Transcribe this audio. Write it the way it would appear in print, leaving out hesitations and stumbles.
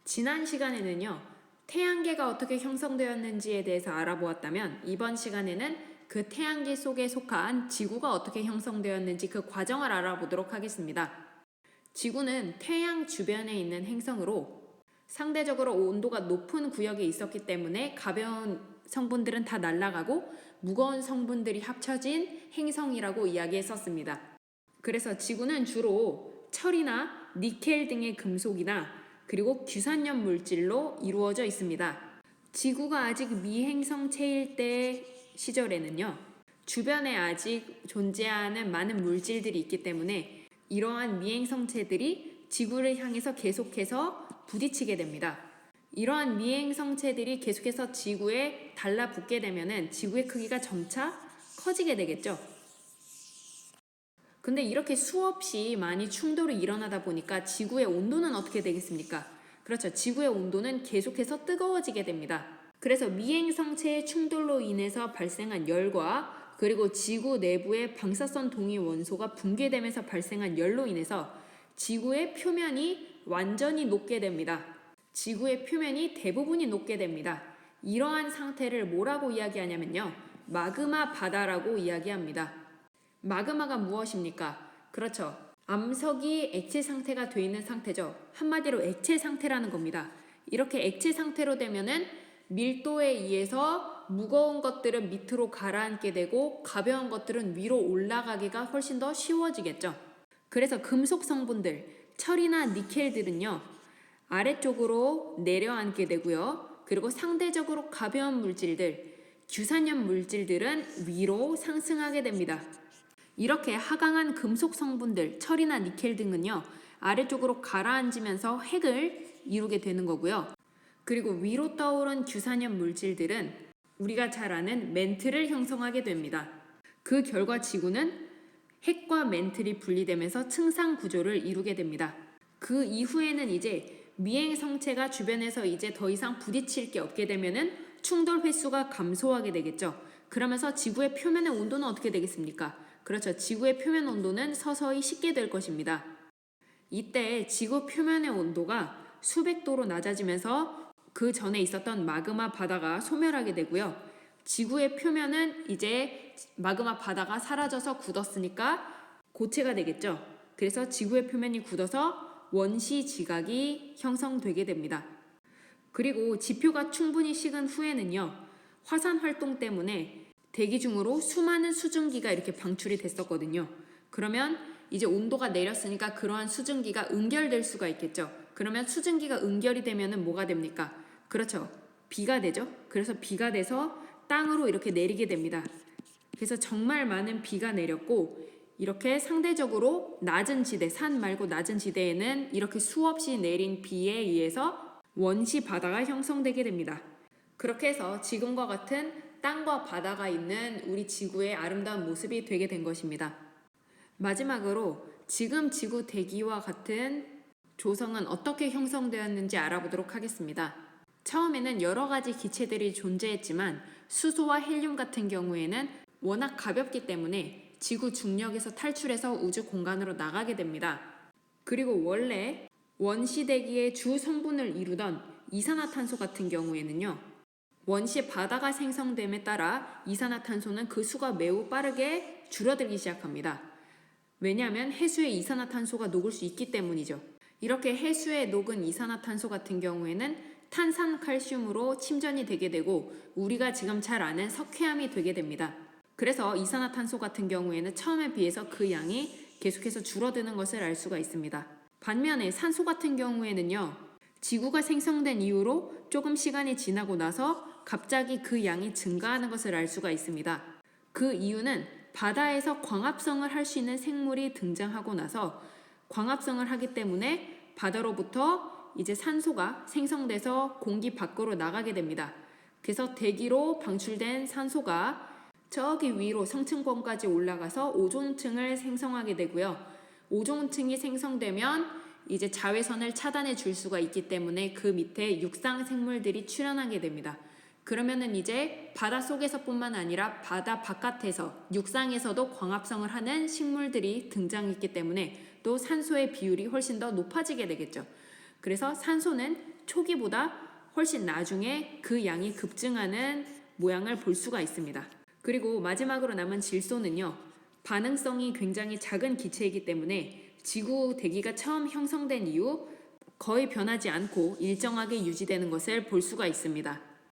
지난 시간에는요, 태양계가 어떻게 형성되었는지에 대해서 알아보았다면 이번 시간에는 그 태양계 속에 속한 지구가 어떻게 형성되었는지 그 과정을 알아보도록 하겠습니다. 지구는 태양 주변에 있는 행성으로 상대적으로 온도가 높은 구역에 있었기 때문에 가벼운 성분들은 다 날아가고 무거운 성분들이 합쳐진 행성이라고 이야기했었습니다. 그래서 지구는 주로 철이나 니켈 등의 금속이나 그리고 규산염 물질로 이루어져 있습니다. 지구가 아직 미행성체일 때 시절에는요, 주변에 아직 존재하는 많은 물질들이 있기 때문에 이러한 미행성체들이 지구를 향해서 계속해서 부딪히게 됩니다. 이러한 미행성체들이 계속해서 지구에 달라붙게 되면은 지구의 크기가 점차 커지게 되겠죠. 근데 이렇게 수없이 많이 충돌이 일어나다 보니까 지구의 온도는 어떻게 되겠습니까? 그렇죠. 지구의 온도는 계속해서 뜨거워지게 됩니다. 그래서 미행성체의 충돌로 인해서 발생한 열과 그리고 지구 내부의 방사선 동위 원소가 붕괴되면서 발생한 열로 인해서 지구의 표면이 완전히 녹게 됩니다. 지구의 표면이 대부분이 녹게 됩니다. 이러한 상태를 뭐라고 이야기하냐면요, 마그마 바다라고 이야기합니다. 마그마가 무엇입니까? 그렇죠. 암석이 액체 상태가 되어 있는 상태죠. 한마디로 액체 상태라는 겁니다. 이렇게 액체 상태로 되면은 밀도에 의해서 무거운 것들은 밑으로 가라앉게 되고 가벼운 것들은 위로 올라가기가 훨씬 더 쉬워지겠죠. 그래서 금속 성분들, 철이나 니켈들은요, 아래쪽으로 내려앉게 되고요. 그리고 상대적으로 가벼운 물질들, 규산염 물질들은 위로 상승하게 됩니다. 이렇게 하강한 금속 성분들, 철이나 니켈 등은요, 아래쪽으로 가라앉으면서 핵을 이루게 되는 거고요. 그리고 위로 떠오른 규산염 물질들은 우리가 잘 아는 멘틀을 형성하게 됩니다. 그 결과 지구는 핵과 멘틀이 분리되면서 층상 구조를 이루게 됩니다. 그 이후에는 이제 미행성체가 주변에서 이제 더 이상 부딪힐 게 없게 되면은 충돌 횟수가 감소하게 되겠죠. 그러면서 지구의 표면의 온도는 어떻게 되겠습니까? 그렇죠. 지구의 표면 온도는 서서히 식게 될 것입니다. 이때 지구 표면의 온도가 수백 도로 낮아지면서 그 전에 있었던 마그마 바다가 소멸하게 되고요. 지구의 표면은 이제 마그마 바다가 사라져서 굳었으니까 고체가 되겠죠. 그래서 지구의 표면이 굳어서 원시 지각이 형성되게 됩니다. 그리고 지표가 충분히 식은 후에는요, 화산 활동 때문에 대기 중으로 수많은 수증기가 이렇게 방출이 됐었거든요. 그러면 이제 온도가 내렸으니까 그러한 수증기가 응결될 수가 있겠죠. 그러면 수증기가 응결이 되면은 뭐가 됩니까? 그렇죠. 비가 되죠. 그래서 비가 돼서 땅으로 이렇게 내리게 됩니다. 그래서 정말 많은 비가 내렸고, 이렇게 상대적으로 낮은 지대, 산 말고 낮은 지대에는 이렇게 수없이 내린 비에 의해서 원시 바다가 형성되게 됩니다. 그렇게 해서 지금과 같은 땅과 바다가 있는 우리 지구의 아름다운 모습이 되게 된 것입니다. 마지막으로 지금 지구 대기와 같은 조성은 어떻게 형성되었는지 알아보도록 하겠습니다. 처음에는 여러 가지 기체들이 존재했지만 수소와 헬륨 같은 경우에는 워낙 가볍기 때문에 지구 중력에서 탈출해서 우주 공간으로 나가게 됩니다. 그리고 원래 원시 대기의 주 성분을 이루던 이산화탄소 같은 경우에는요, 원시 바다가 생성됨에 따라 이산화탄소는 그 수가 매우 빠르게 줄어들기 시작합니다. 왜냐하면 해수에 이산화탄소가 녹을 수 있기 때문이죠. 이렇게 해수에 녹은 이산화탄소 같은 경우에는 탄산칼슘으로 침전이 되게 되고 우리가 지금 잘 아는 석회암이 되게 됩니다. 그래서 이산화탄소 같은 경우에는 처음에 비해서 그 양이 계속해서 줄어드는 것을 알 수가 있습니다. 반면에 산소 같은 경우에는요, 지구가 생성된 이후로 조금 시간이 지나고 나서 갑자기 그 양이 증가하는 것을 알 수가 있습니다. 그 이유는 바다에서 광합성을 할 수 있는 생물이 등장하고 나서 광합성을 하기 때문에 바다로부터 이제 산소가 생성돼서 공기 밖으로 나가게 됩니다. 그래서 대기로 방출된 산소가 저기 위로 성층권까지 올라가서 오존층을 생성하게 되고요. 오존층이 생성되면 이제 자외선을 차단해 줄 수가 있기 때문에 그 밑에 육상 생물들이 출현하게 됩니다. 그러면은 이제 바다 속에서뿐만 아니라 바다 바깥에서 육상에서도 광합성을 하는 식물들이 등장했기 때문에 또 산소의 비율이 훨씬 더 높아지게 되겠죠. 그래서 산소는 초기보다 훨씬 나중에 그 양이 급증하는 모양을 볼 수가 있습니다. 그리고 마지막으로 남은 질소는요. 반응성이 굉장히 작은 기체이기 때문에 지구 대기가 처음 형성된 이후 거의 변하지 않고 일정하게 유지되는 것을 볼 수가 있습니다.